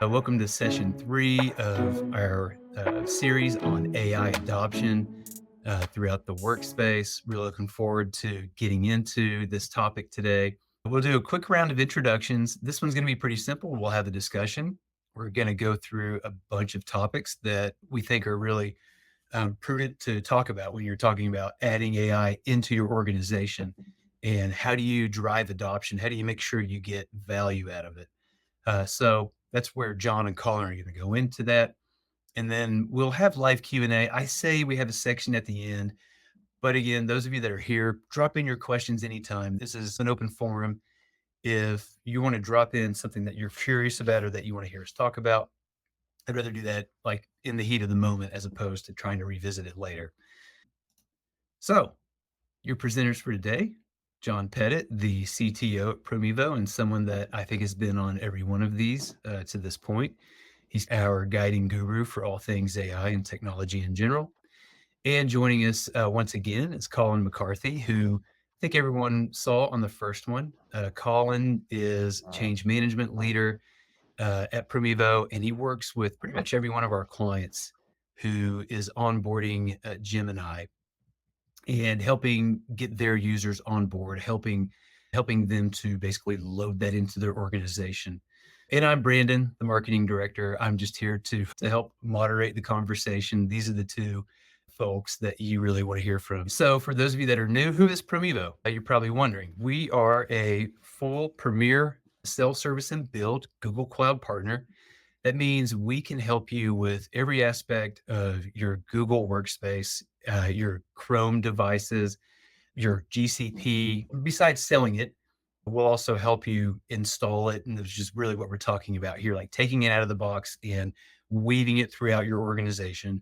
Welcome to session 3 of our series on AI adoption throughout the workspace. Really looking forward to getting into this topic today. We'll do a quick round of introductions. This one's going to be pretty simple. We'll have the discussion. We're going to go through a bunch of topics that we think are really prudent to talk about when you're talking about adding AI into your organization. And how do you drive adoption? How do you make sure you get value out of it? So that's where John and Colin are going to go into that. And then we'll have live Q&A. I say we have a section at the end, but again, those of you that are here, drop in your questions anytime. This is an open forum. If you want to drop in something that you're curious about or that you want to hear us talk about, I'd rather do that like in the heat of the moment as opposed to trying to revisit it later. So your presenters for today, John Pettit, the CTO at Promevo, and someone that I think has been on every one of these to this point. He's our guiding guru for all things AI and technology in general. And joining us once again is Colin McCarthy, who I think everyone saw on the first one. Colin is change management leader at Promevo, and he works with pretty much every one of our clients who is onboarding Gemini and helping get their users on board, helping them to basically load that into their organization. And I'm Brandon, the marketing director. I'm just here to help moderate the conversation. These are the two folks that you really want to hear from. So for those of you that are new, who is Promevo? You're probably wondering. We are a full premier self-service and build Google Cloud partner. That means we can help you with every aspect of your Google Workspace, your Chrome devices, your GCP. Besides selling it, we'll also help you install it. And that's just really what we're talking about here, like taking it out of the box and weaving it throughout your organization.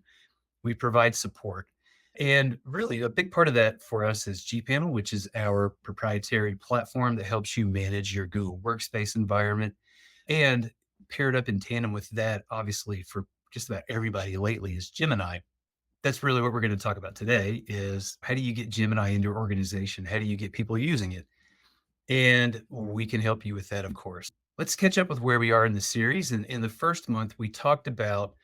We provide support. And really, a big part of that for us is gPanel, which is our proprietary platform that helps you manage your Google Workspace environment. And paired up in tandem with that, obviously, for just about everybody lately, is Gemini. That's really what we're going to talk about today is how do you get Gemini into your organization? How do you get people using it? And we can help you with that, of course. Let's catch up with where we are in the series. And in the first month, we talked about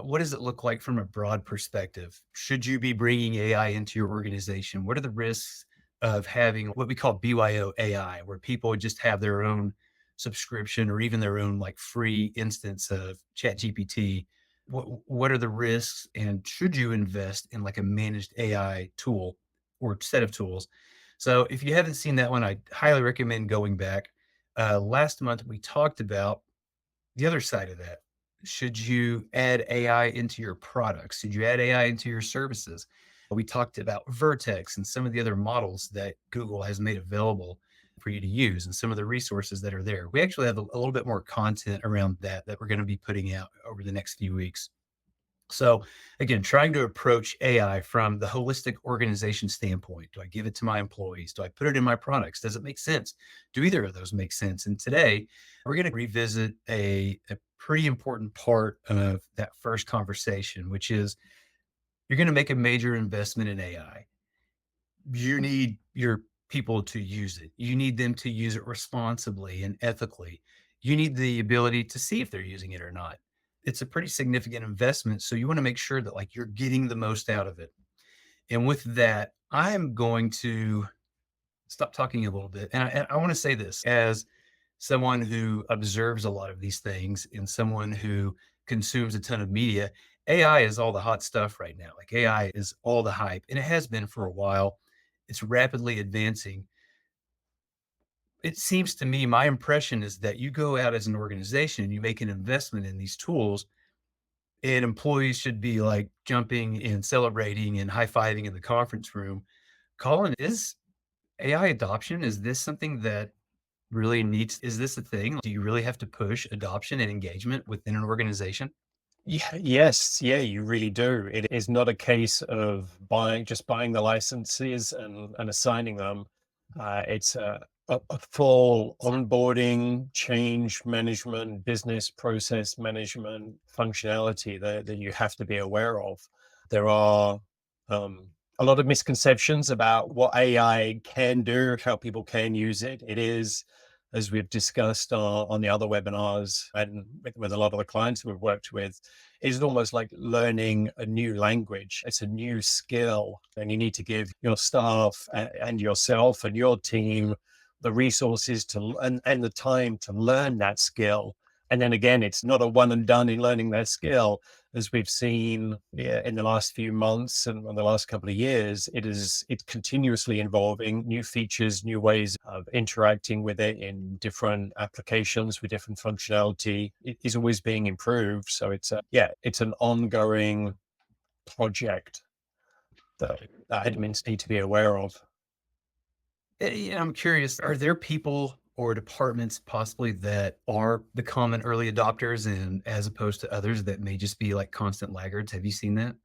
what does it look like from a broad perspective? Should you be bringing AI into your organization? What are the risks of having what we call BYO AI, where people just have their own subscription or even their own like free instance of ChatGPT? What are the risks, and should you invest in like a managed AI tool or set of tools? So if you haven't seen that one, I highly recommend going back. Last month, we talked about the other side of that. Should you add AI into your products? Should you add AI into your services? We talked about Vertex and some of the other models that Google has made available for you to use and some of the resources that are there. We actually have a little bit more content around that we're going to be putting out over the next few weeks. So again, trying to approach AI from the holistic organization standpoint. Do I give it to my employees? Do I put it in my products? Does it make sense? Do either of those make sense? And today we're going to revisit a pretty important part of that first conversation, which is you're going to make a major investment in AI. You need your people to use it. You need them to use it responsibly and ethically. You need the ability to see if they're using it or not. It's a pretty significant investment. So you want to make sure that like you're getting the most out of it. And with that, I'm going to stop talking a little bit. And I want to say this as someone who observes a lot of these things and someone who consumes a ton of media. AI is all the hot stuff right now. Like AI is all the hype, and it has been for a while. It's rapidly advancing. It seems to me, my impression is that you go out as an organization and you make an investment in these tools, and employees should be like jumping and celebrating and high-fiving in the conference room. Colin, is AI adoption, is this something that really needs, is this a thing? Do you really have to push adoption and engagement within an organization? Yeah, yes, yeah, you really do. It is not a case of buying the licenses and assigning them. It's a full onboarding, change management, business process management functionality that you have to be aware of. There are a lot of misconceptions about what AI can do, how people can use it. It is as we've discussed on the other webinars and with a lot of the clients we've worked with, is almost like learning a new language. It's a new skill, and you need to give your staff and yourself and your team the resources to and the time to learn that skill. And then again, it's not a one and done in learning that skill. As we've seen, yeah, in the last few months and in the last couple of years, it's continuously evolving, new features, new ways of interacting with it in different applications with different functionality. It is always being improved. So it's an ongoing project that admins need to be aware of. Yeah, I'm curious, are there people or departments possibly that are the common early adopters and as opposed to others that may just be like constant laggards? Have you seen that?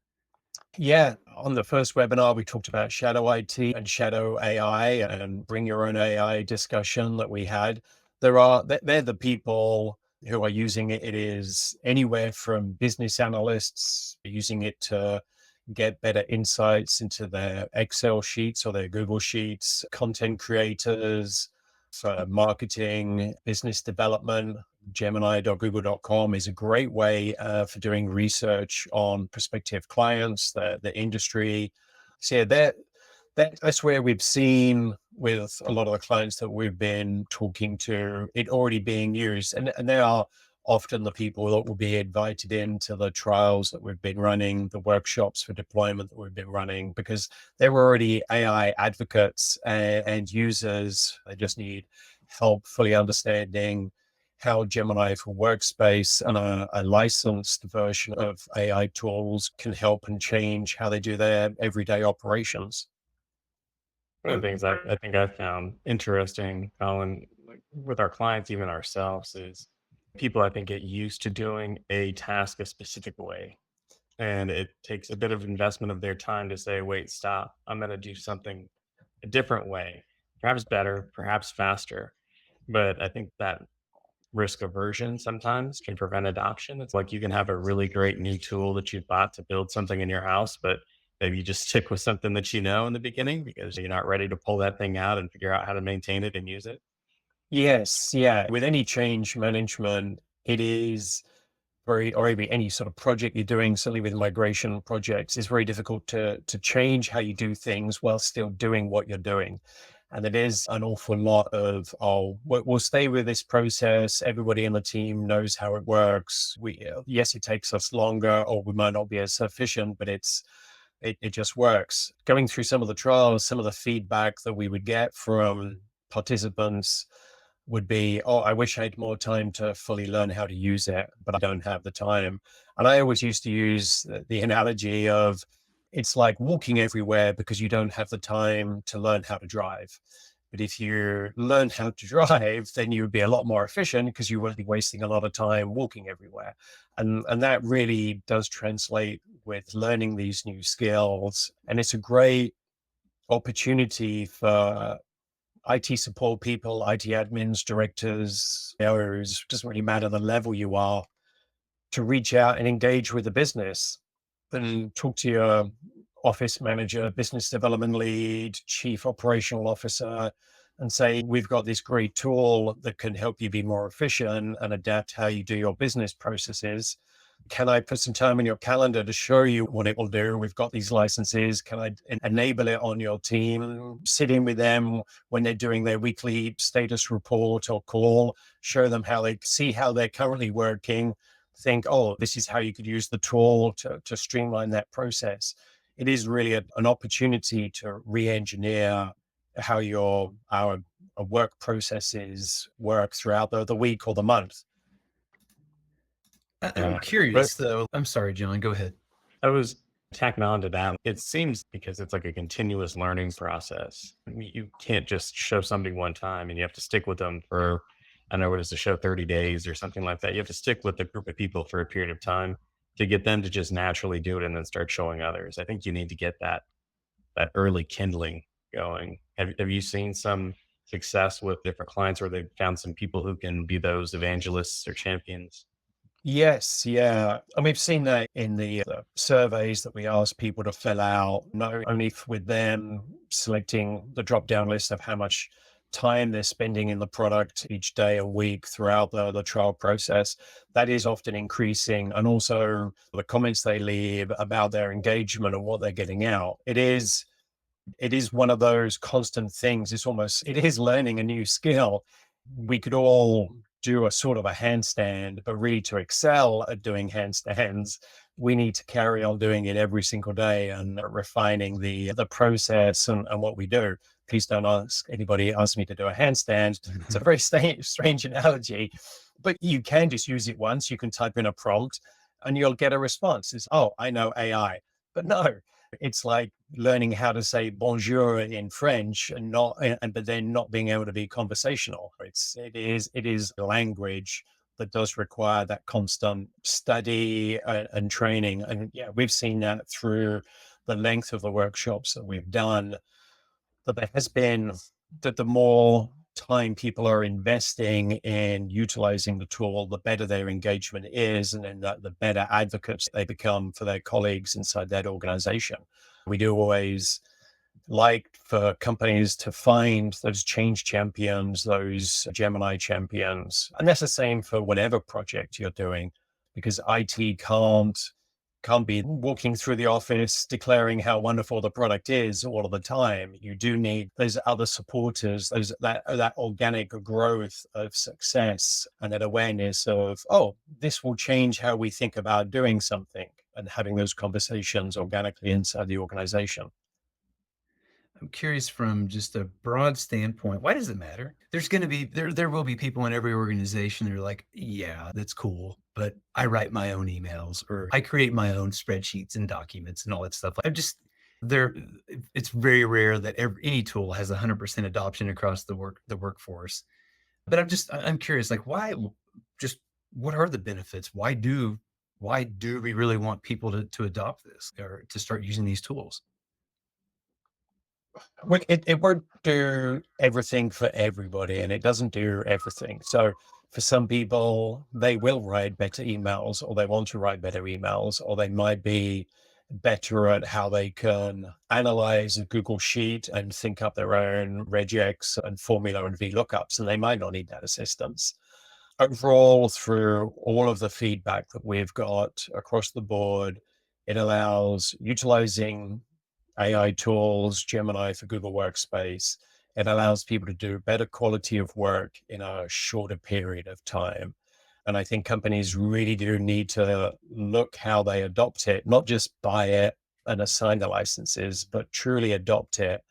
Yeah, on the first webinar, we talked about shadow IT and shadow AI and bring your own AI discussion that we had. They're the people who are using it. It is anywhere from business analysts using it to get better insights into their Excel sheets or their Google sheets, content creators for marketing, business development. Gemini.google.com is a great way for doing research on prospective clients, the industry. So yeah, that's where we've seen with a lot of the clients that we've been talking to it already being used. And they are often the people that will be invited into the trials that we've been running, the workshops for deployment that we've been running, because they're already AI advocates and users. They just need help fully understanding how Gemini for Workspace and a licensed version of AI tools can help and change how they do their everyday operations. One of the things I think I found interesting, Colin, like with our clients, even ourselves, is people I think get used to doing a task a specific way. And it takes a bit of investment of their time to say, wait, stop. I'm going to do something a different way, perhaps better, perhaps faster. But I think that risk aversion sometimes can prevent adoption. It's like you can have a really great new tool that you bought to build something in your house, but maybe you just stick with something that you know in the beginning because you're not ready to pull that thing out and figure out how to maintain it and use it. Yes, yeah. With any change management, it is or maybe any sort of project you're doing, certainly with migration projects, it's very difficult to change how you do things while still doing what you're doing. And it is an awful lot of, oh, we'll stay with this process. Everybody in the team knows how it works. Yes, it takes us longer, or we might not be as efficient, but it just works. Going through some of the trials, some of the feedback that we would get from participants would be, oh, I wish I had more time to fully learn how to use it, but I don't have the time. And I always used to use the analogy of it's like walking everywhere because you don't have the time to learn how to drive. But if you learn how to drive, then you would be a lot more efficient because you wouldn't be wasting a lot of time walking everywhere. And that really does translate with learning these new skills. And it's a great opportunity for IT support people, IT admins, directors, errors, doesn't really matter the level you are, to reach out and engage with the business and talk to your office manager, business development lead, chief operational officer, and say, we've got this great tool that can help you be more efficient and adapt how you do your business processes. Can I put some time in your calendar to show you what it will do? We've got these licenses. Can I enable it on your team? Sit in with them when they're doing their weekly status report or call, show them how they see how they're currently working, think, oh, this is how you could use the tool to streamline that process. It is really an opportunity to re-engineer how our work processes work throughout the week or the month. I'm Yeah. But curious though. I'm sorry, John, go ahead. I was tacking on to that. It seems because it's like a continuous learning process. I mean, you can't just show somebody one time and you have to stick with them for, I don't know what is the show, 30 days or something like that. You have to stick with a group of people for a period of time to get them to just naturally do it and then start showing others. I think you need to get that early kindling going. Have you seen some success with different clients where they've found some people who can be those evangelists or champions? Yes, yeah. And we've seen that in the surveys that we ask people to fill out, not only with them selecting the drop down list of how much time they're spending in the product each day and week throughout the trial process, that is often increasing. And also the comments they leave about their engagement and what they're getting out. It is one of those constant things. It is learning a new skill. We could all do a sort of a handstand, but really to excel at doing handstands, we need to carry on doing it every single day and refining the process and what we do. Please don't ask me to do a handstand. It's a very strange analogy, but you can just use it once. You can type in a prompt and you'll get a response. It's, oh, I know AI. But no, it's like learning how to say bonjour in French but then not being able to be conversational. It is a language that does require that constant study and training. And yeah, we've seen that through the length of the workshops that we've done, that there has been that the more time people are investing in utilizing the tool, the better their engagement is, and then the better advocates they become for their colleagues inside that organization. We do always like for companies to find those change champions, those Gemini champions. And that's the same for whatever project you're doing, because IT can't be walking through the office declaring how wonderful the product is all of the time. You do need those other supporters, that organic growth of success and that awareness of, oh, this will change how we think about doing something, and having those conversations organically inside the organization. I'm curious from just a broad standpoint, why does it matter? There will be people in every organization that are like, yeah, that's cool, but I write my own emails or I create my own spreadsheets and documents and all that stuff. There it's very rare that any tool has 100% adoption across the workforce. But I'm curious, like why just what are the benefits? Why do we really want people to adopt this or to start using these tools? Well, it won't do everything for everybody, and it doesn't do everything. So for some people, they will write better emails, or they want to write better emails, or they might be better at how they can analyze a Google Sheet and think up their own regex and formula and VLOOKUPs, and they might not need that assistance. Overall, through all of the feedback that we've got across the board, it allows utilizing AI tools, Gemini for Google Workspace. It allows people to do better quality of work in a shorter period of time. And I think companies really do need to look how they adopt it, not just buy it and assign the licenses, but truly adopt it,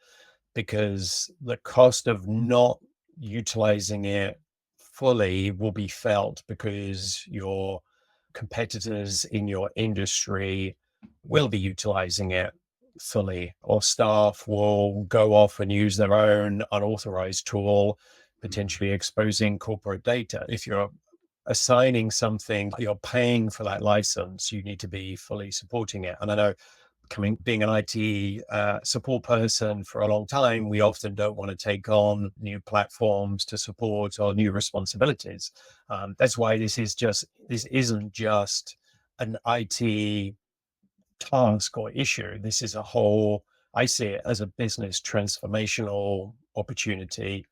because the cost of not utilizing it fully will be felt because your competitors in your industry will be utilizing it fully, or staff will go off and use their own unauthorized tool, potentially exposing corporate data. If you're assigning something, you're paying for that license, you need to be fully supporting it. And I know, being an IT support person for a long time, we often don't want to take on new platforms to support or new responsibilities. That's why this isn't just an IT task or issue. This is I see it as a business transformational opportunity,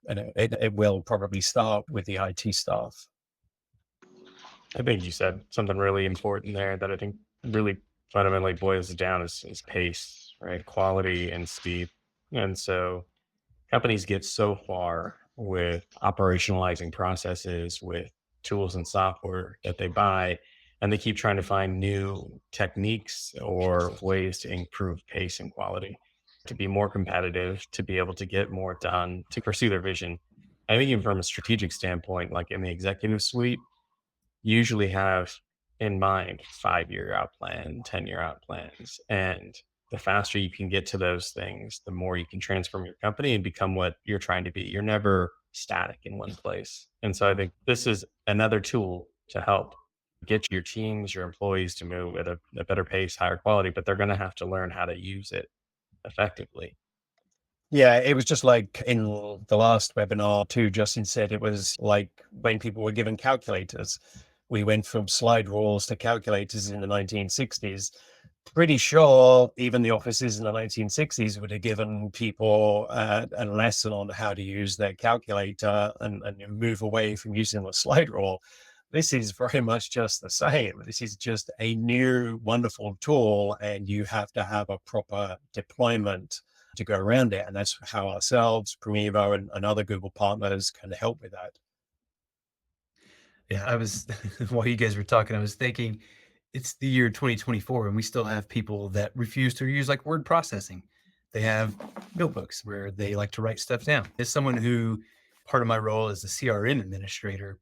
and it will probably start with the IT staff. I think you said something really important there that I think really fundamentally boils it down is pace, right? Quality and speed. And so companies get so far with operationalizing processes with tools and software that they buy, and they keep trying to find new techniques or ways to improve pace and quality, to be more competitive, to be able to get more done, to pursue their vision. I think even from a strategic standpoint, like in the executive suite, usually have in mind 5-year out plan, 10-year out plans. And the faster you can get to those things, the more you can transform your company and become what you're trying to be. You're never static in one place. And so I think this is another tool to help get your teams, your employees to move at a better pace, higher quality, but they're going to have to learn how to use it effectively. Yeah, it was just like in the last webinar too, Justin said it was like when people were given calculators. We went from slide rules to calculators in the 1960s. Pretty sure even the offices in the 1960s would have given people a lesson on how to use their calculator and move away from using the slide rule. This is very much just the same. This is just a new, wonderful tool, and you have to have a proper deployment to go around it. And that's how ourselves, Promevo, and other Google partners can help with that. Yeah, I was while you guys were talking, I was thinking it's the year 2024 and we still have people that refuse to use like word processing. They have notebooks where they like to write stuff down. As someone who part of my role as a CRM administrator,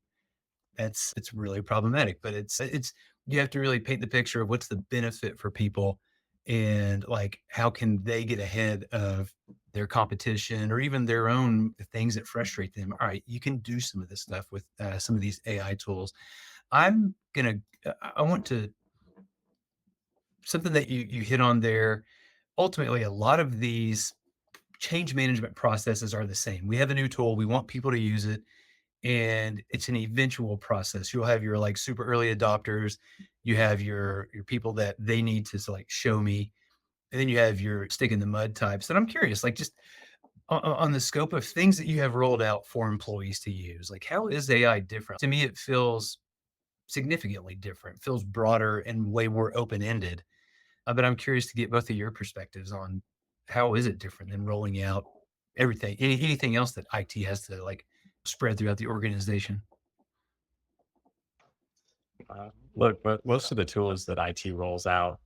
it's really problematic, but it's you have to really paint the picture of what's the benefit for people and like how can they get ahead of their competition or even their own things that frustrate them. All right, you can do some of this stuff with some of these AI tools. I'm gonna I want to something that you hit on there. Ultimately, a lot of these change management processes are the same. We have a new tool, we want people to use it, and it's an eventual process. You'll have your like super early adopters, you have your people that they need to like show me, and then you have your stick in the mud types. And I'm curious, like just on the scope of things that you have rolled out for employees to use, like how is AI different? To me, it feels significantly different, feels broader and way more open ended. But I'm curious to get both of your perspectives on how is it different than rolling out everything, anything else that IT has to like spread throughout the organization. Look, but most of the tools that IT rolls out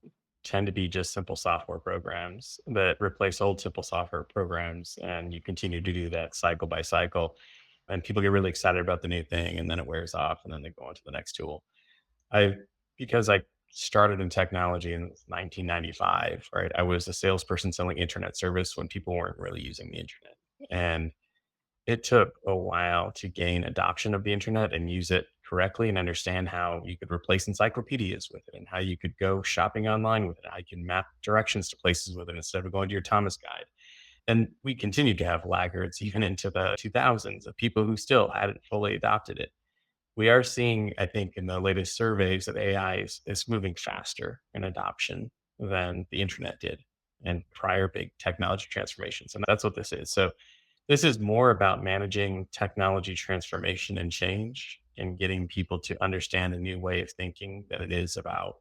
tend to be just simple software programs that replace old simple software programs. And you continue to do that cycle by cycle. And people get really excited about the new thing and then it wears off and then they go on to the next tool. I, because I started in technology in 1995, right? I was a salesperson selling internet service when people weren't really using the internet. And it took a while to gain adoption of the internet and use it correctly and understand how you could replace encyclopedias with it and how you could go shopping online with it. How you can map directions to places with it instead of going to your Thomas guide. And we continue to have laggards even into the 2000s of people who still hadn't fully adopted it. We are seeing, I think, in the latest surveys that AI is moving faster in adoption than the internet did and prior big technology transformations. And that's what this is. So this is more about managing technology transformation and change and getting people to understand a new way of thinking than it is about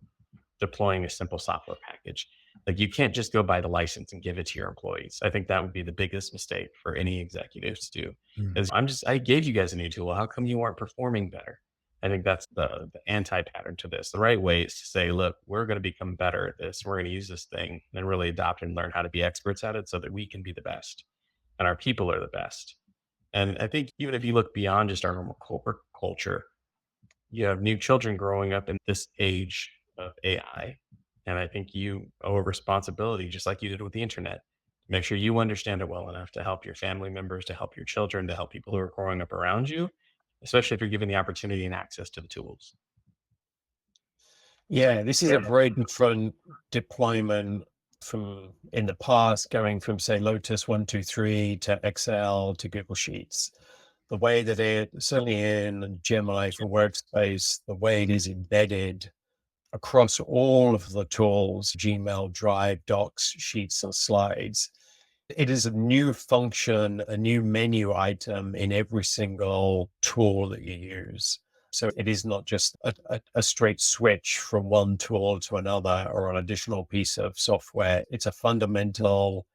deploying a simple software package. Like you can't just go buy the license and give it to your employees. I think that would be the biggest mistake for any executives to do. Mm. Is I gave you guys a new tool. How come you weren't performing better? I think that's the anti pattern to this. The right way is to say, look, we're going to become better at this. We're going to use this thing and really adopt and learn how to be experts at it so that we can be the best and our people are the best. And I think even if you look beyond just our normal corporate culture, you have new children growing up in this age of AI. And I think you owe a responsibility, just like you did with the internet. Make sure you understand it well enough to help your family members, to help your children, to help people who are growing up around you, especially if you're given the opportunity and access to the tools. Yeah, this is a very different deployment from in the past, going from say Lotus 123 to Excel to Google Sheets. The way that it, certainly in Gemini for Workspace, the way it is embedded across all of the tools, Gmail, Drive, Docs, Sheets, and Slides. It is a new function, a new menu item in every single tool that you use. So it is not just a straight switch from one tool to another or an additional piece of software. It's a fundamental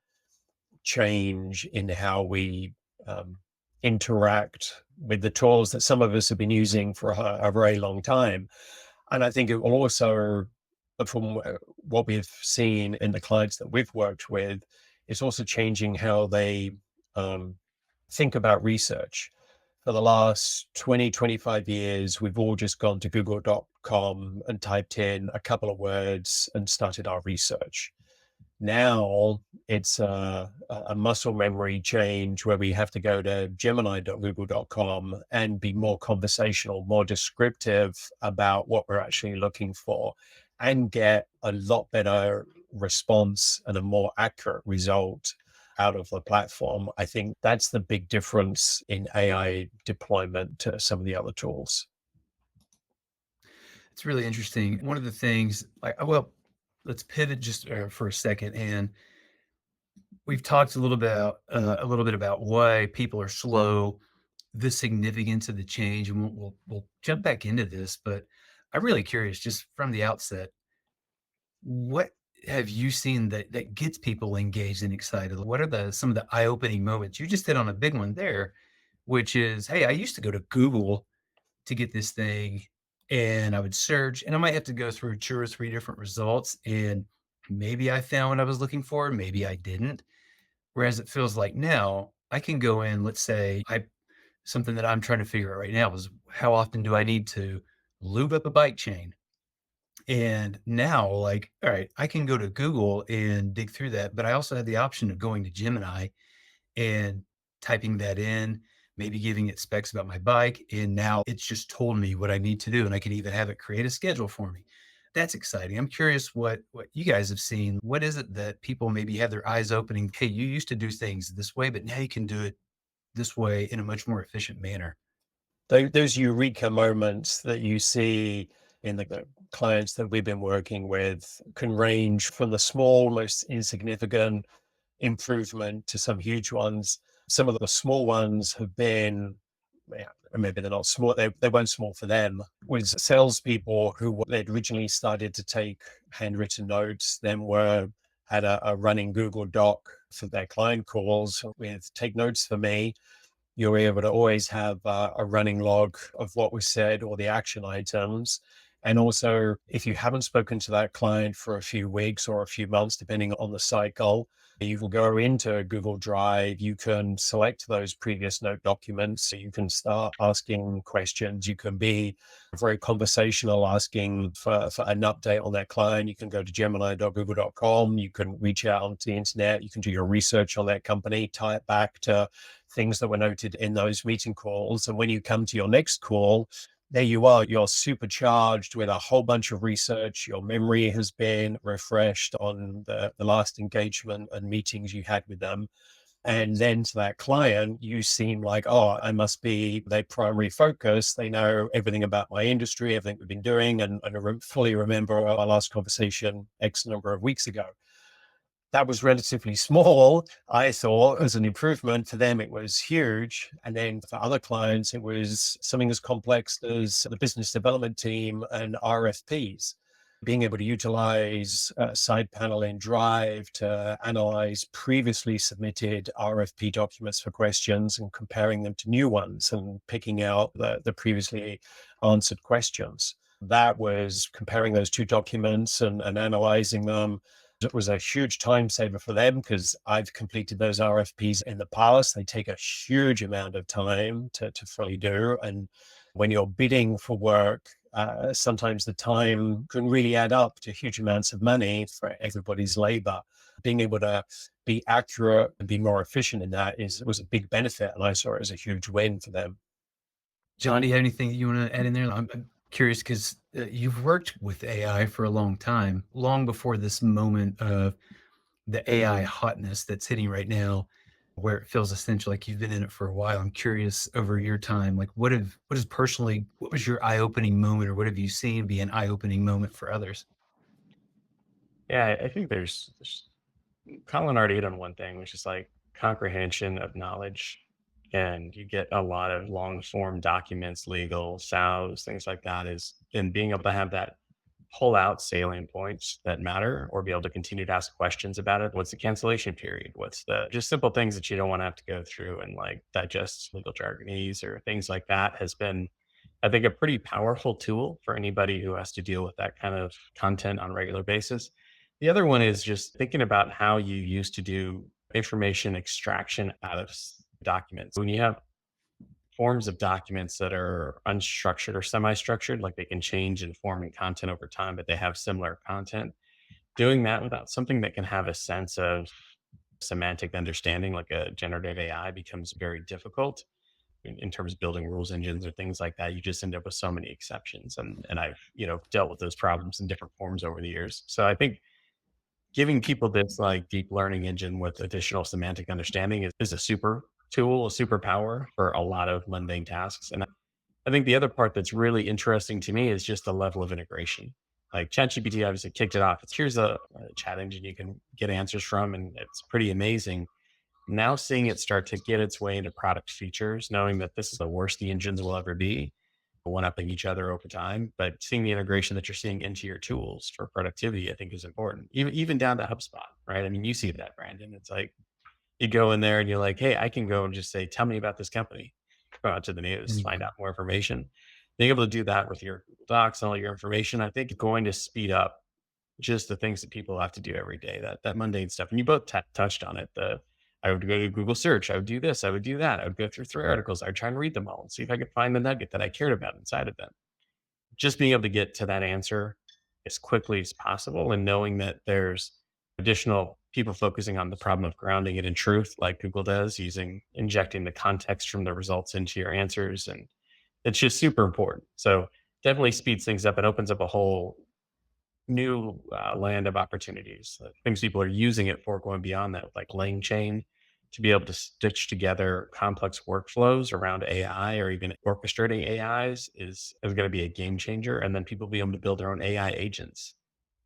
change in how we interact with the tools that some of us have been using for a very long time. And I think it will also, from what we've seen in the clients that we've worked with, it's also changing how they think about research. For the last 20, 25 years, we've all just gone to google.com and typed in a couple of words and started our research. Now it's a muscle memory change where we have to go to gemini.google.com and be more conversational, more descriptive about what we're actually looking for and get a lot better response and a more accurate result out of the platform. I think that's the big difference in AI deployment to some of the other tools. It's really interesting. One of the things, like, well, let's pivot just for a second, and we've talked a little bit about why people are slow, the significance of the change, and we'll jump back into this. But I'm really curious, just from the outset, what have you seen that gets people engaged and excited? What are the some of the eye-opening moments? You just hit on a big one there, which is, hey, I used to go to Google to get this thing, and I would search, and I might have to go through 2 or 3 different results, and maybe I found what I was looking for, maybe I didn't. Whereas it feels like now I can go in, let's say I something that I'm trying to figure out right now is how often do I need to lube up a bike chain? And now, like, all right, I can go to Google and dig through that, but I also have the option of going to Gemini and typing that in, maybe giving it specs about my bike, and now it's just told me what I need to do, and I can even have it create a schedule for me. That's exciting. I'm curious what you guys have seen. What is it that people maybe have their eyes opening? Hey, you used to do things this way, but now you can do it this way in a much more efficient manner. Those eureka moments that you see in the clients that we've been working with can range from the small, most insignificant improvement to some huge ones. Some of the small ones have been, yeah, maybe they're not small, they weren't small for them, was salespeople who they'd originally started to take handwritten notes, then had a running Google Doc for their client calls with take notes for me. You're able to always have a running log of what was said or the action items. And also, if you haven't spoken to that client for a few weeks or a few months, depending on the cycle, you can go into Google Drive. You can select those previous note documents. So you can start asking questions. You can be very conversational, asking for an update on that client. You can go to gemini.google.com. You can reach out onto the internet. You can do your research on that company, tie it back to things that were noted in those meeting calls. And when you come to your next call, there you are, you're supercharged with a whole bunch of research. Your memory has been refreshed on the last engagement and meetings you had with them. And then to that client, you seem like, oh, I must be their primary focus. They know everything about my industry, everything we've been doing, and fully remember our last conversation X number of weeks ago. That was relatively small, I thought, as an improvement. For them, it was huge. And then for other clients, it was something as complex as the business development team and RFPs. Being able to utilize side panel in Drive to analyze previously submitted RFP documents for questions and comparing them to new ones and picking out the previously answered questions. That was comparing those two documents and analyzing them. It was a huge time saver for them because I've completed those RFPs in the past. They take a huge amount of time to fully do. And when you're bidding for work, sometimes the time can really add up to huge amounts of money for everybody's labor. Being able to be accurate and be more efficient in that was a big benefit. And I saw it as a huge win for them. John, do you have anything that you want to add in there? I'm curious because you've worked with AI for a long time, long before this moment of the AI hotness that's hitting right now, where it feels essential like you've been in it for a while. I'm curious over your time, like what was your eye-opening moment, or what have you seen be an eye-opening moment for others? Yeah, I think there's Colin already hit on one thing, which is like comprehension of knowledge. And you get a lot of long form documents, legal, SOWs, things like that is, and being able to have that pull out salient points that matter or be able to continue to ask questions about it. What's the cancellation period? What's the just simple things that you don't want to have to go through and like digest legal jargonese or things like that has been, I think, a pretty powerful tool for anybody who has to deal with that kind of content on a regular basis. The other one is just thinking about how you used to do information extraction out of documents. When you have forms of documents that are unstructured or semi-structured, like they can change in form and content over time, but they have similar content. Doing that without something that can have a sense of semantic understanding, like a generative AI, becomes very difficult in terms of building rules engines or things like that. You just end up with so many exceptions, and I've dealt with those problems in different forms over the years. So I think giving people this like deep learning engine with additional semantic understanding is a super tool, a superpower for a lot of mundane tasks. And I think the other part that's really interesting to me is just the level of integration. Like ChatGPT obviously kicked it off. It's here's a chat engine you can get answers from, and it's pretty amazing. Now seeing it start to get its way into product features, knowing that this is the worst the engines will ever be, one upping each other over time, but seeing the integration that you're seeing into your tools for productivity, I think is important. Even down to HubSpot, right? I mean, you see that, Brandon. It's like you go in there and you're like, hey, I can go and just say, tell me about this company. Go out to the news, Mm. find out more information. Being able to do that with your Google Docs and all your information, I think is going to speed up just the things that people have to do every day, that mundane stuff. And you both touched on it. I would go to Google search. I would do this. I would do that. I would go through 3 articles. I would try and read them all and see if I could find the nugget that I cared about inside of them. Just being able to get to that answer as quickly as possible, and knowing that there's additional people focusing on the problem of grounding it in truth, like Google does, injecting the context from the results into your answers. And it's just super important. So definitely speeds things up and opens up a whole new land of opportunities, things people are using it for going beyond that, like Lang Chain, to be able to stitch together complex workflows around AI or even orchestrating AIs is going to be a game changer. And then people be able to build their own AI agents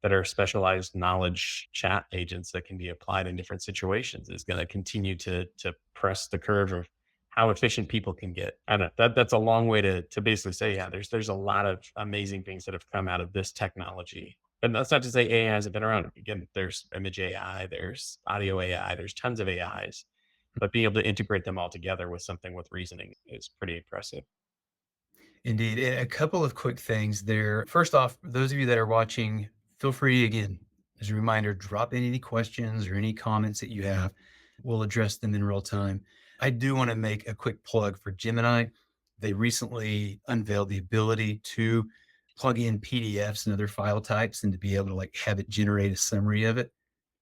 that are specialized knowledge chat agents that can be applied in different situations is going to continue to press the curve of how efficient people can get. I don't know. That's a long way to basically say, yeah, there's a lot of amazing things that have come out of this technology. And that's not to say AI hasn't been around. Again, there's image AI, there's audio AI, there's tons of AIs, but being able to integrate them all together with something with reasoning is pretty impressive. Indeed. And a couple of quick things there. First off, those of you that are watching, feel free again, as a reminder, drop in any questions or any comments that you have. We'll address them in real time. I do want to make a quick plug for Gemini. They recently unveiled the ability to plug in PDFs and other file types and to be able to like have it generate a summary of it.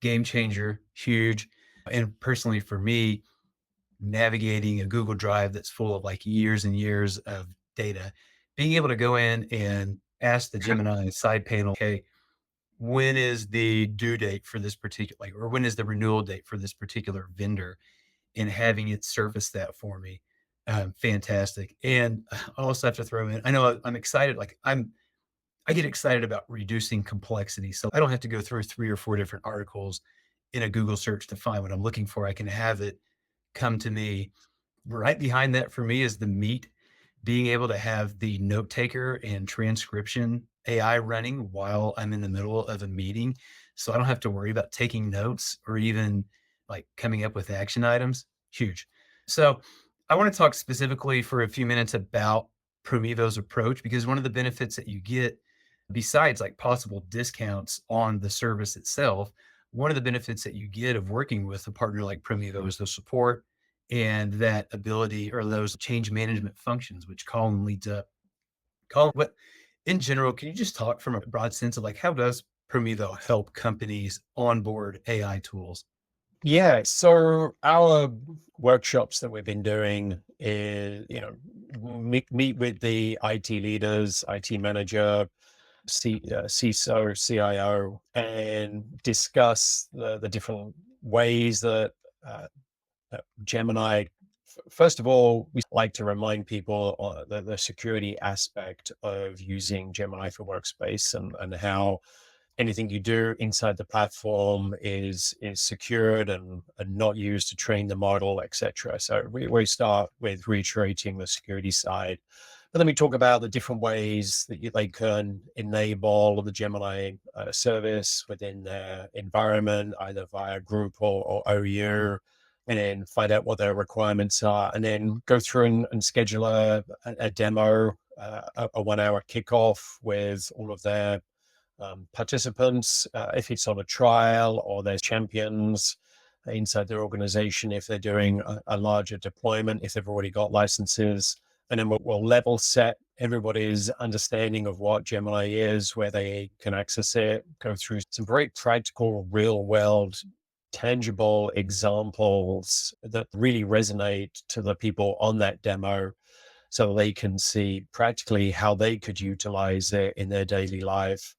Game changer, huge. And personally for me, navigating a Google Drive that's full of like years and years of data, being able to go in and ask the Gemini side panel, okay, when is the due date for this particular, like, or when is the renewal date for this particular vendor, and having it surface that for me. Fantastic. And I also have to throw in, I know I'm excited, like I get excited about reducing complexity. So I don't have to go through 3 or 4 different articles in a Google search to find what I'm looking for. I can have it come to me. Right behind that for me is the meat, being able to have the note taker and transcription AI running while I'm in the middle of a meeting. So I don't have to worry about taking notes or even like coming up with action items. Huge. So I want to talk specifically for a few minutes about Promevo's approach, because one of the benefits that you get, besides like possible discounts on the service itself, one of the benefits that you get of working with a partner like Promevo is the support and that ability, or those change management functions, which Colin leads up. Colin, what in general, can you just talk from a broad sense of like how does Promevo help companies onboard AI tools? Yeah, so our workshops that we've been doing is, meet with the IT leaders, IT manager, CISO, CIO, and discuss the different ways that uh, Gemini. First of all, we like to remind people the security aspect of using Gemini for Workspace, and how anything you do inside the platform is secured and not used to train the model, etc. So we start with reiterating the security side. But then we talk about the different ways that they can enable the Gemini service within their environment, either via group or OU, and then find out what their requirements are, and then go through and schedule a demo, a 1 hour kickoff with all of their participants, if it's on a trial, or there's champions inside their organization if they're doing a larger deployment, if they've already got licenses. And then we'll level set everybody's understanding of what Gemini is, where they can access it, go through some very practical, real world, tangible examples that really resonate to the people on that demo, so they can see practically how they could utilize it in their daily life.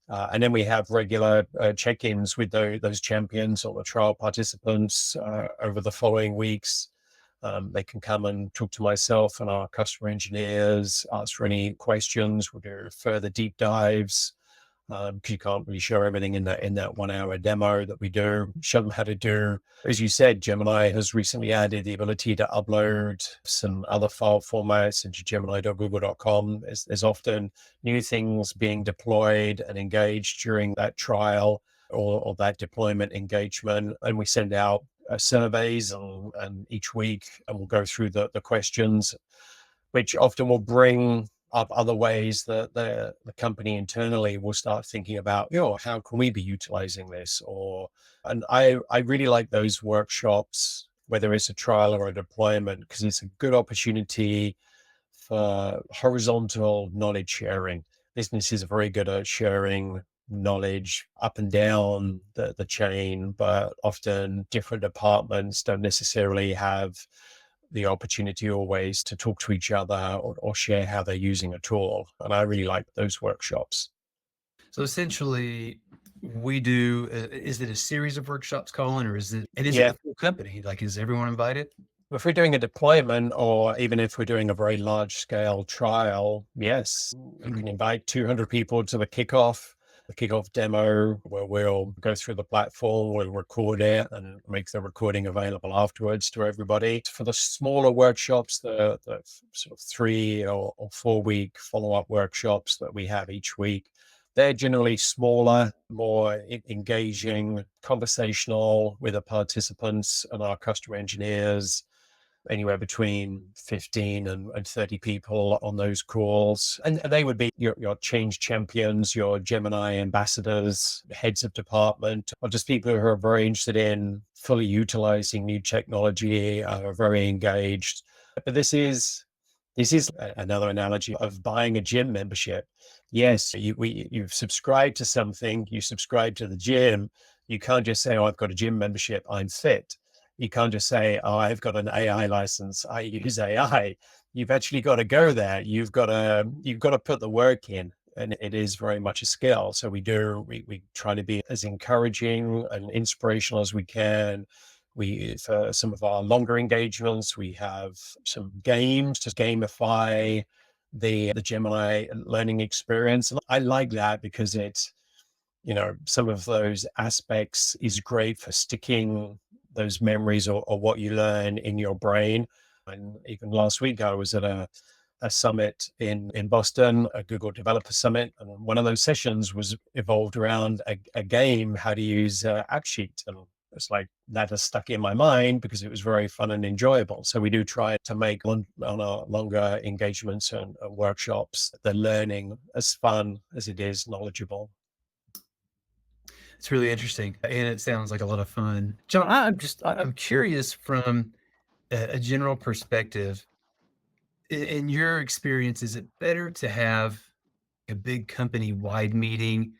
And then we have regular check-ins with those champions or the trial participants over the following weeks. They can come and talk to myself and our customer engineers, ask for any questions. We'll do further deep dives. because you can't really show everything in that 1 hour demo that we do. Show them how to do. As you said, Gemini has recently added the ability to upload some other file formats into gemini.google.com. There's often new things being deployed and engaged during that trial or that deployment engagement. And we send out surveys and each week, and we'll go through the questions, which often will bring up other ways that the company internally will start thinking about, how can we be utilizing this? And I really like those workshops, whether it's a trial or a deployment, because it's a good opportunity for horizontal knowledge sharing. Businesses are very good at sharing knowledge up and down the chain, but often different departments don't necessarily have the opportunity always to talk to each other or share how they're using a tool. And I really like those workshops. So essentially, we do. Is it a series of workshops, Colin, or is it Yeah. the full company? Like, is everyone invited? If we're doing a deployment, or even if we're doing a very large scale trial, yes, you can invite 200 people to the kickoff demo, where we'll go through the platform, we'll record it and make the recording available afterwards to everybody. For the smaller workshops, the sort of 3 or 4 week follow-up workshops that we have each week, they're generally smaller, more engaging, conversational with the participants and our customer engineers, anywhere between 15 and 30 people on those calls. And they would be your change champions, your Gemini ambassadors, heads of department, or just people who are very interested in fully utilizing new technology, are very engaged. But this is another analogy of buying a gym membership. Yes, you've subscribed to something, you subscribe to the gym. You can't just say, "Oh, I've got a gym membership, I'm fit." You can't just say, "Oh, I've got an AI license, I use AI." You've actually got to go there. You've got to put the work in, and it is very much a skill. So we try to be as encouraging and inspirational as we can. For some of our longer engagements, we have some games to gamify the Gemini learning experience. And I like that because some of those aspects is great for sticking those memories or what you learn in your brain. And even last week, I was at a summit in Boston, a Google Developer Summit. And one of those sessions was evolved around a game, how to use ActSheet. And it's like that has stuck in my mind because it was very fun and enjoyable. So we do try to make on our longer engagements and workshops, the learning as fun as it is knowledgeable. It's really interesting, and it sounds like a lot of fun. John, I'm curious from a general perspective. In your experience, is it better to have a big company-wide meeting,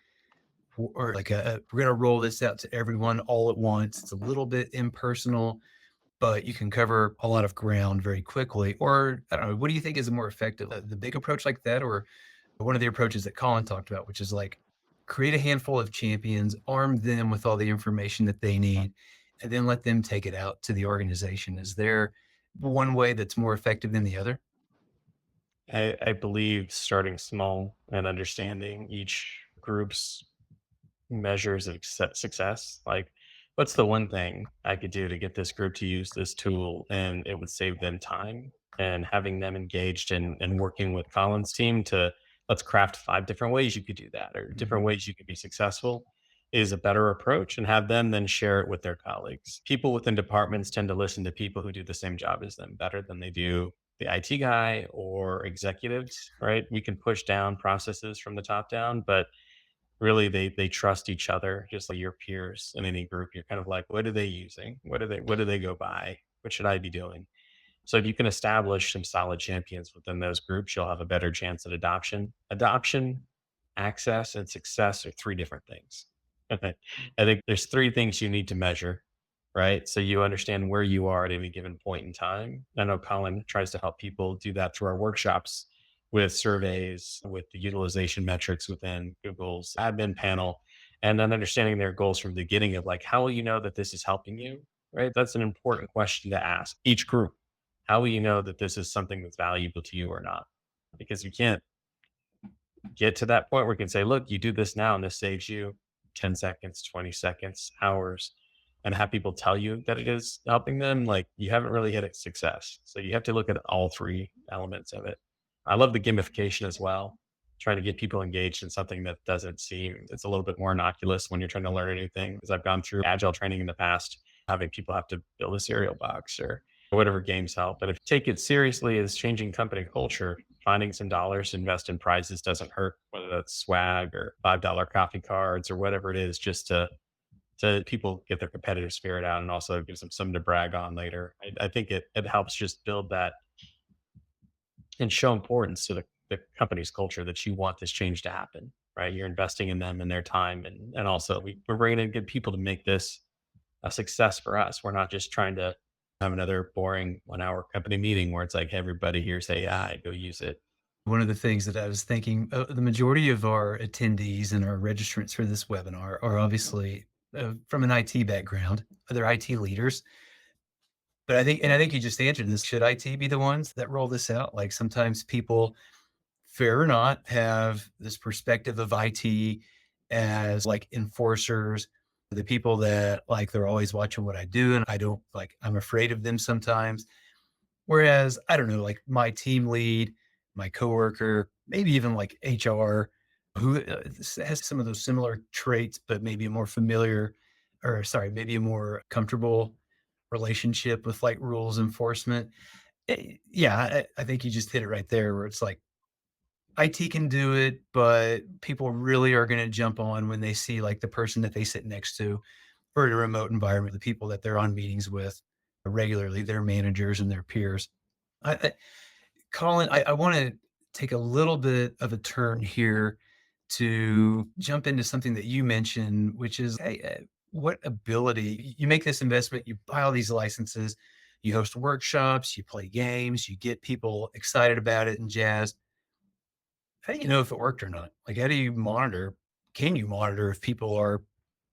or like we're gonna roll this out to everyone all at once? It's a little bit impersonal, but you can cover a lot of ground very quickly. Or I don't know, what do you think is more effective? The big approach like that, or one of the approaches that Colin talked about, which is like create a handful of champions, arm them with all the information that they need, and then let them take it out to the organization? Is there one way that's more effective than the other? I believe starting small and understanding each group's measures of success. Like, what's the one thing I could do to get this group to use this tool and it would save them time? And having them engaged and working with Colin's team to let's craft 5 different ways you could do that or different Mhm. ways you could be successful is a better approach, and have them then share it with their colleagues. People within departments tend to listen to people who do the same job as them better than they do the IT guy or executives, right? We can push down processes from the top down, but really they trust each other just like your peers in any group. You're kind of like, what are they using? What do they go by? What should I be doing? So if you can establish some solid champions within those groups, you'll have a better chance at adoption. Adoption, access, and success are 3 different things. I think there's 3 things you need to measure, right? So you understand where you are at any given point in time. I know Colin tries to help people do that through our workshops with surveys, with the utilization metrics within Google's admin panel, and then understanding their goals from the beginning of like, how will you know that this is helping you? Right? That's an important question to ask each group. How will you know that this is something that's valuable to you or not? Because you can't get to that point where we can say, look, you do this now and this saves you 10 seconds, 20 seconds, hours, and have people tell you that it is helping them, like you haven't really hit a success. So you have to look at all three elements of it. I love the gamification as well, trying to get people engaged in something that doesn't seem, it's a little bit more innocuous when you're trying to learn a new thing. Because I've gone through agile training in the past, having people have to build a cereal box or whatever games help. But if you take it seriously as changing company culture, finding some dollars to invest in prizes doesn't hurt, whether that's swag or $5 coffee cards or whatever it is, just to people get their competitive spirit out and also gives them something to brag on later. I think it helps just build that and show importance to the company's culture that you want this change to happen, right? You're investing in them and their time. And also we're bringing in good people to make this a success for us. We're not just trying to have another boring 1 hour company meeting where it's like, hey, everybody, here's AI, go use it. One of the things that I was thinking, the majority of our attendees and our registrants for this webinar are obviously from an IT background. They're IT leaders. But I think you just answered this. Should IT be the ones that roll this out? Like sometimes people, fair or not, have this perspective of IT as like enforcers, the people that like they're always watching what I do, and I don't like, I'm afraid of them sometimes. Whereas, I don't know, like my team lead, my coworker, maybe even like HR, who has some of those similar traits, but maybe a more familiar, or sorry, maybe a more comfortable relationship with like rules enforcement. Yeah, I think you just hit it right there where it's like IT can do it, but people really are going to jump on when they see like the person that they sit next to or in a remote environment, the people that they're on meetings with regularly, their managers and their peers. I Colin, I want to take a little bit of a turn here to jump into something that you mentioned, which is, hey, what ability you make this investment, you buy all these licenses, you host workshops, you play games, you get people excited about it and jazzed. How do you know if it worked or not? Like, how do you monitor? Can you monitor if people are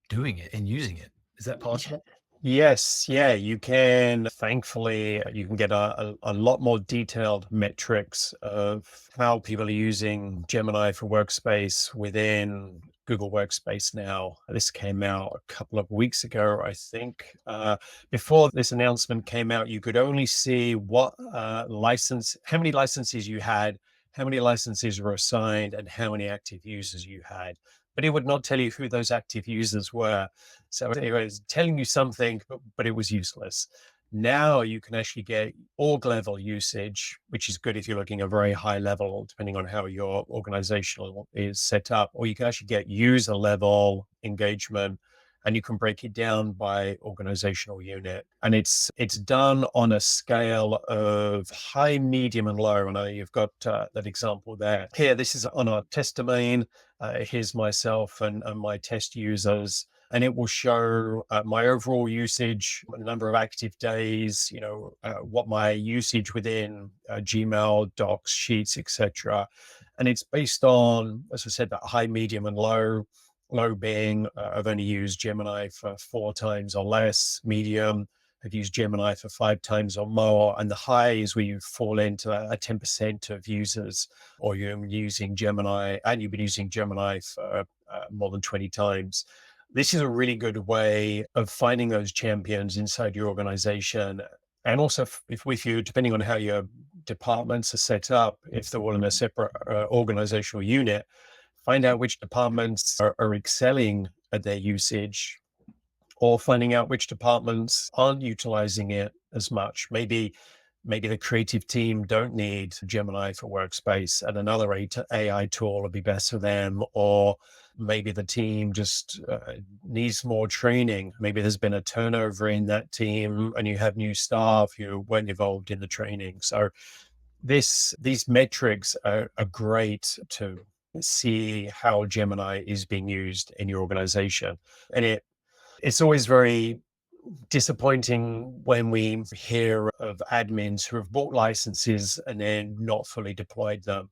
doing it and using it? Is that Yeah. possible? Yes, yeah, you can. Thankfully, you can get a lot more detailed metrics of how people are using Gemini for Workspace within Google Workspace now. This came out a couple of weeks ago, I think. Before this announcement came out, you could only see what how many licenses you had, how many licenses were assigned, and how many active users you had. But it would not tell you who those active users were. So it was telling you something, but it was useless. Now you can actually get org level usage, which is good if you're looking at a very high level, depending on how your organizational is set up, or you can actually get user level engagement, and you can break it down by organizational unit. And it's done on a scale of high, medium, and low. And you've got that example there. Here, this is on our test domain. Here's myself and my test users, and it will show my overall usage, the number of active days, what my usage within Gmail, Docs, Sheets, etc. And it's based on, as I said, that high, medium, and low. Low being, I've only used Gemini for 4 times or less. Medium, I've used Gemini for 5 times or more. And the high is where you fall into a 10% of users, or you're using Gemini and you've been using Gemini for more than 20 times. This is a really good way of finding those champions inside your organization. And also, if you, depending on how your departments are set up, if they're all in a separate organizational unit, find out which departments are excelling at their usage, or finding out which departments aren't utilizing it as much. Maybe the creative team don't need Gemini for Workspace and another AI tool will be best for them, or maybe the team just needs more training. Maybe there's been a turnover in that team and you have new staff who weren't involved in the training. So these metrics are great to see how Gemini is being used in your organization. And it's always very disappointing when we hear of admins who have bought licenses and then not fully deployed them.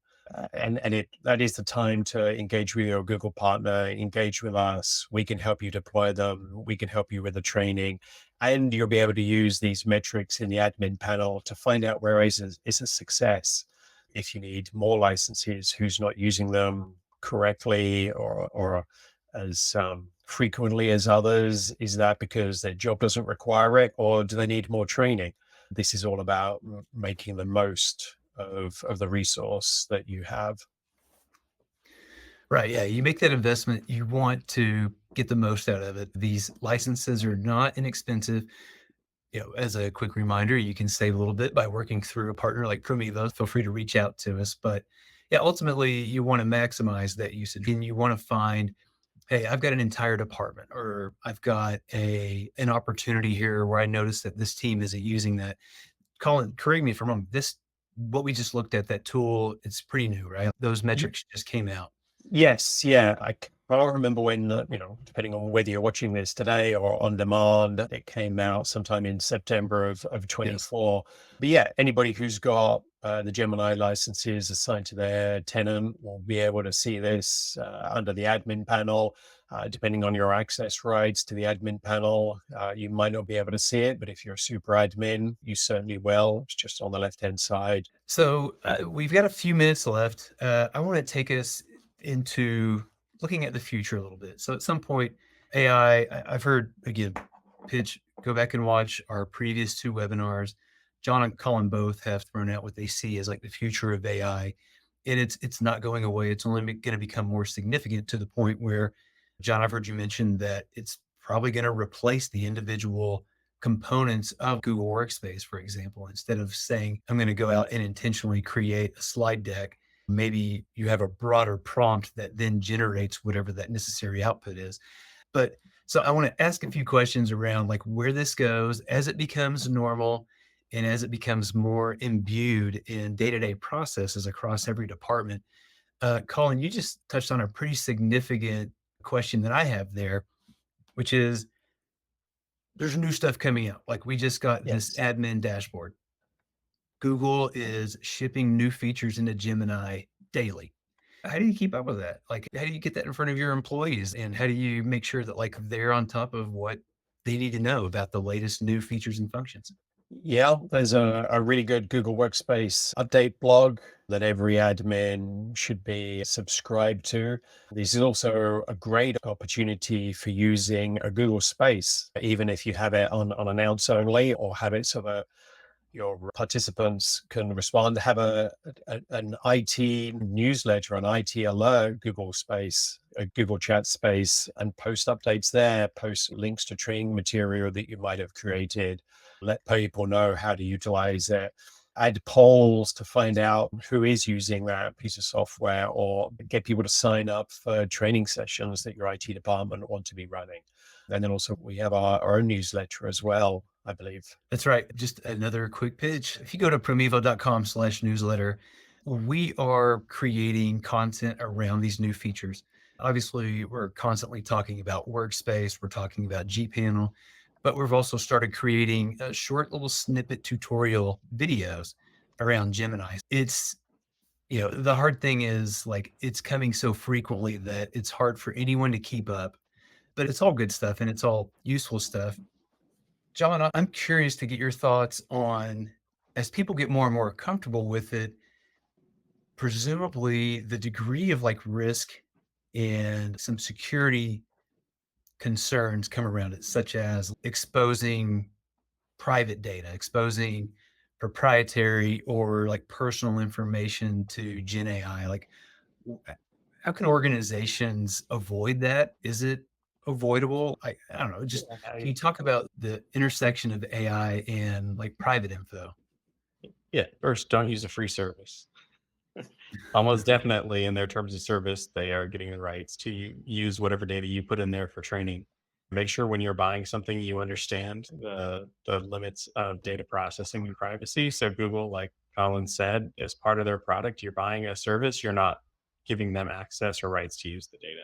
And that is the time to engage with your Google partner, engage with us. We can help you deploy them. We can help you with the training, and you'll be able to use these metrics in the admin panel to find out where is a success. If you need more licenses, who's not using them, correctly or as frequently as others? Is that because their job doesn't require it, or do they need more training? This is all about making the most of the resource that you have. Right. Yeah. You make that investment, you want to get the most out of it. These licenses are not inexpensive. As a quick reminder, you can save a little bit by working through a partner like Promevo. Feel free to reach out to us. But yeah, ultimately, you want to maximize that usage and you want to find, hey, I've got an entire department or I've got an opportunity here where I notice that this team isn't using that. Colin, correct me if I'm wrong. What we just looked at, that tool, it's pretty new, right? Those metrics just came out. Yes, yeah. I don't remember when, depending on whether you're watching this today or on demand, it came out sometime in September of Yes. 24. But yeah, anybody who's got the Gemini licenses assigned to their tenant will be able to see this under the admin panel. Depending on your access rights to the admin panel, you might not be able to see it, but if you're a super admin, you certainly will. It's just on the left-hand side. So we've got a few minutes left. I want to take us into looking at the future a little bit. So at some point, AI, have heard again, pitch, go back and watch our previous two webinars. John and Colin both have thrown out what they see as like the future of AI. And it's not going away. It's only going to become more significant to the point where, John, I've heard you mention that it's probably going to replace the individual components of Google Workspace, for example. Instead of saying, I'm going to go out and intentionally create a slide deck, maybe you have a broader prompt that then generates whatever that necessary output is. But so I want to ask a few questions around like where this goes as it becomes normal and as it becomes more imbued in day-to-day processes across every department. Colin, you just touched on a pretty significant question that I have there, which is there's new stuff coming out. Like we just got this Yes. admin dashboard. Google is shipping new features into Gemini daily. How do you keep up with that? Like, how do you get that in front of your employees? And how do you make sure that like they're on top of what they need to know about the latest new features and functions? Yeah, there's a really good Google Workspace update blog that every admin should be subscribed to. This is also a great opportunity for using a Google Space, even if you have it on announce only or have it so that your participants can respond, have an IT newsletter, an IT alert, Google Space, a Google Chat space, and post updates there, post links to training material that you might have created, let people know how to utilize it, add polls to find out who is using that piece of software, or get people to sign up for training sessions that your IT department want to be running. And then also we have our own newsletter as well, I believe. That's right. Just another quick pitch. If you go to promevo.com/newsletter, we are creating content around these new features. Obviously, we're constantly talking about Workspace, we're talking about gPanel, but we've also started creating a short little snippet tutorial videos around Gemini. The hard thing is like it's coming so frequently that it's hard for anyone to keep up, but it's all good stuff and it's all useful stuff. John, I'm curious to get your thoughts on as people get more and more comfortable with it, presumably the degree of like risk and some security concerns come around it, such as exposing private data, exposing proprietary or like personal information to Gen AI. Like, how can organizations avoid that? Is it avoidable? I don't know. Just can you talk about the intersection of AI and like private info? Yeah, first, don't use a free service. Almost definitely in their terms of service, they are getting the rights to use whatever data you put in there for training. Make sure when you're buying something, you understand the limits of data processing and privacy. So Google, like Colin said, as part of their product, you're buying a service, you're not giving them access or rights to use the data.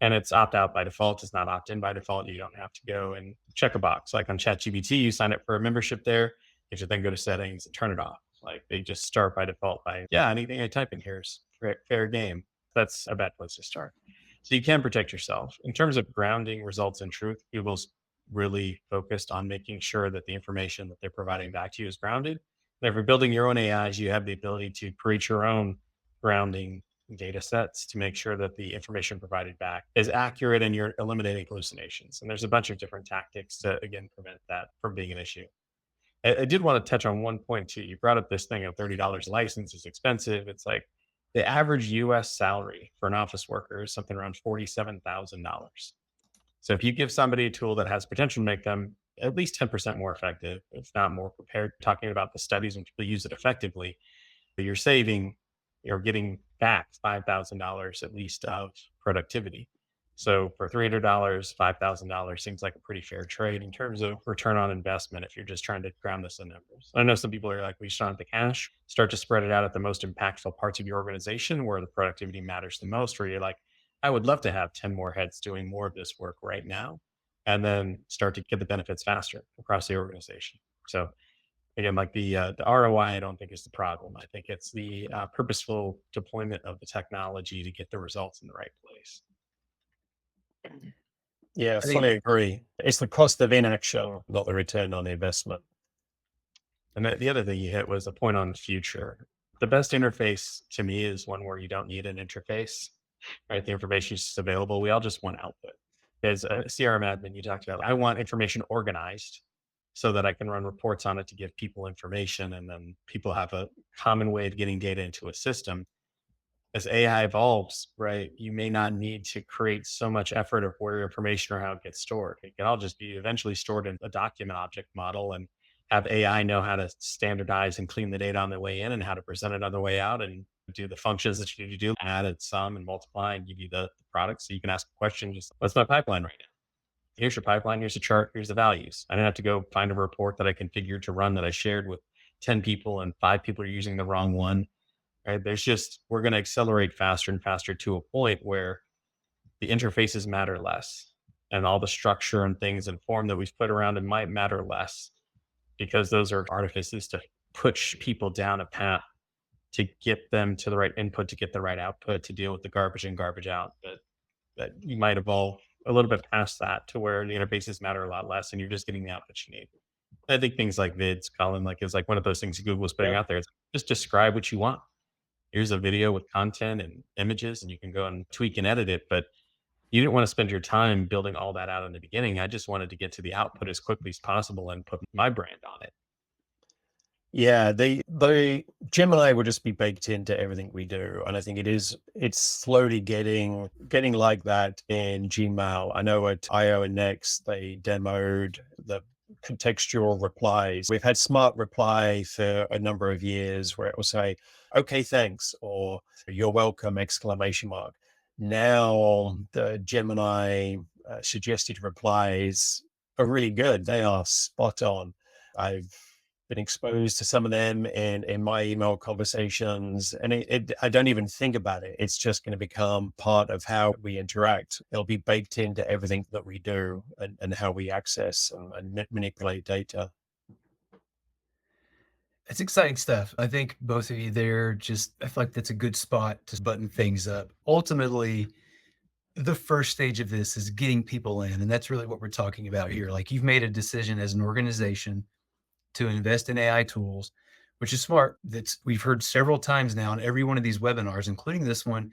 And it's opt out by default. It's not opt in by default. You don't have to go and check a box. Like on ChatGPT, you sign up for a membership there. You should then go to settings and turn it off. Like they just start by default by, yeah, anything I type in here is fair game. That's a bad place to start. So you can protect yourself. In terms of grounding results in truth, Google's really focused on making sure that the information that they're providing back to you is grounded. And if you're building your own AIs, you have the ability to create your own grounding data sets to make sure that the information provided back is accurate and you're eliminating hallucinations. And there's a bunch of different tactics to, again, prevent that from being an issue. I did want to touch on one point too. You brought up this thing of $30 a license is expensive. It's like the average US salary for an office worker is something around $47,000. So if you give somebody a tool that has potential to make them at least 10% more effective, if not more prepared, talking about the studies when people use it effectively, you're saving, you're getting back $5,000 at least of productivity. So for $300, $5,000 seems like a pretty fair trade in terms of return on investment if you're just trying to ground this in numbers. I know some people are like, we just don't have the cash. Start to spread it out at the most impactful parts of your organization where the productivity matters the most, where you're like, I would love to have 10 more heads doing more of this work right now, and then start to get the benefits faster across the organization. So again, like the ROI, I don't think is the problem. I think it's the purposeful deployment of the technology to get the results in the right place. Yeah, I think fully agree. It's the cost of inaction, not the return on the investment. And the other thing you hit was a point on future. The best interface to me is one where you don't need an interface, right? The information is just available. We all just want output. As a CRM admin, you talked about, I want information organized so that I can run reports on it to give people information. And then people have a common way of getting data into a system. As AI evolves, right, you may not need to create so much effort of where your information or how it gets stored. It can all just be eventually stored in a document object model and have AI know how to standardize and clean the data on the way in and how to present it on the way out and do the functions that you need to do, add and sum and multiply and give you the product. So you can ask a question, just what's my pipeline right now? Here's your pipeline, here's the chart, here's the values. I didn't have to go find a report that I configured to run that I shared with 10 people and 5 people are using the wrong one, right? There's just, we're going to accelerate faster and faster to a point where the interfaces matter less and all the structure and things and form that we've put around it might matter less because those are artifices to push people down a path to get them to the right input, to get the right output, to deal with the garbage in, garbage out. But that you might evolve a little bit past that to where the interfaces matter a lot less and you're just getting the output you need. I think things like vids, Colin, like is like one of those things Google was putting Yeah. out there. It's just describe what you want. Here's a video with content and images, and you can go and tweak and edit it. But you didn't want to spend your time building all that out in the beginning. I just wanted to get to the output as quickly as possible and put my brand on it. Yeah, the Gemini will just be baked into everything we do, and I think it's slowly getting like that in Gmail. I know at IO and Next they demoed the contextual replies. We've had smart reply for a number of years where it will say, "Okay, thanks," or "You're welcome!" exclamation mark. Now the Gemini suggested replies are really good. They are spot on. I've been exposed to some of them in my email conversations, and I don't even think about it. It's just going to become part of how we interact. It'll be baked into everything that we do and how we access and manipulate data. it's exciting stuff. I think both of you there just, I feel like that's a good spot to button things up. Ultimately, the first stage of this is getting people in, and that's really what we're talking about here. Like you've made a decision as an organization to invest in AI tools, which is smart. That's we've heard several times now in every one of these webinars, including this one.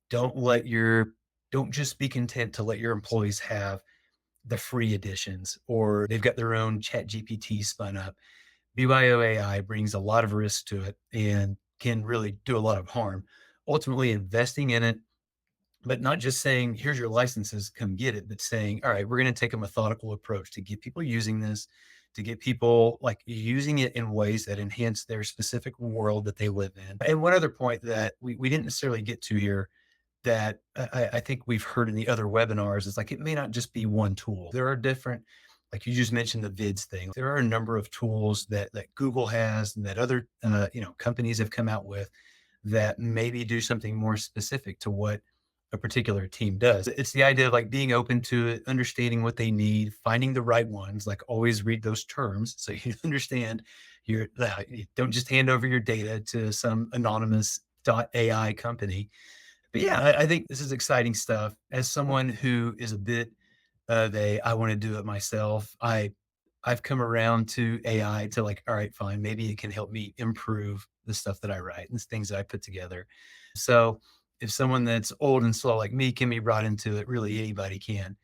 Don't let your don't just be content to let your employees have the free editions or they've got their own chat GPT spun up. BYO AI brings a lot of risk to it and can really do a lot of harm. Ultimately, investing in it, but not just saying, here's your licenses, come get it, but saying, all right, we're going to take a methodical approach to get people using this, to get people like using it in ways that enhance their specific world that they live in. And one other point that we didn't necessarily get to here that I think we've heard in the other webinars is like it may not just be one tool. There are different, like you just mentioned the vids thing. There are a number of tools that Google has and that other companies have come out with that maybe do something more specific to what a particular team does. It's the idea of like being open to it, understanding what they need, finding the right ones, like always read those terms so you understand you don't just hand over your data to some anonymous AI company. But yeah, I think this is exciting stuff. As someone who is a bit of a, I want to do it myself. I've come around to AI to like, all right, fine, maybe it can help me improve the stuff that I write and the things that I put together. So if someone that's old and slow like me can be brought into it, really anybody can.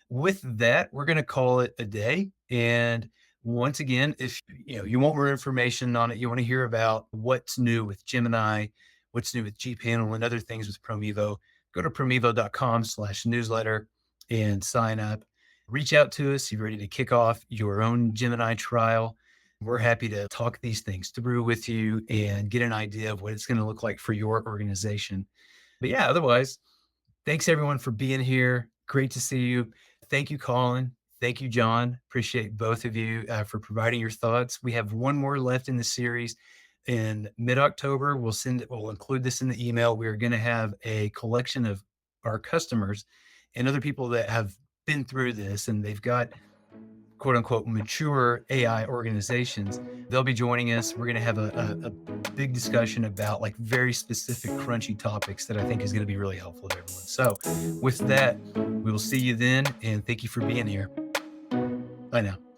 With that, we're going to call it a day. And once again, if you want more information on it, you want to hear about what's new with Gemini, what's new with gpanel and other things with Promevo, go to promevo.com/newsletter and sign up. Reach out to us. You're ready to kick off your own Gemini trial. We're happy to talk these things through with you and get an idea of what it's going to look like for your organization. But yeah, otherwise, thanks everyone for being here. Great to see you. Thank you, Colin. Thank you, John. Appreciate both of you for providing your thoughts. We have one more left in the series. In mid-October, we'll include this in the email. We're going to have a collection of our customers and other people that have been through this, and they've got quote unquote mature AI organizations. They'll be joining us. We're going to have a big discussion about like very specific crunchy topics that I think is going to be really helpful to everyone. So with that, we will see you then, and thank you for being here. Bye now.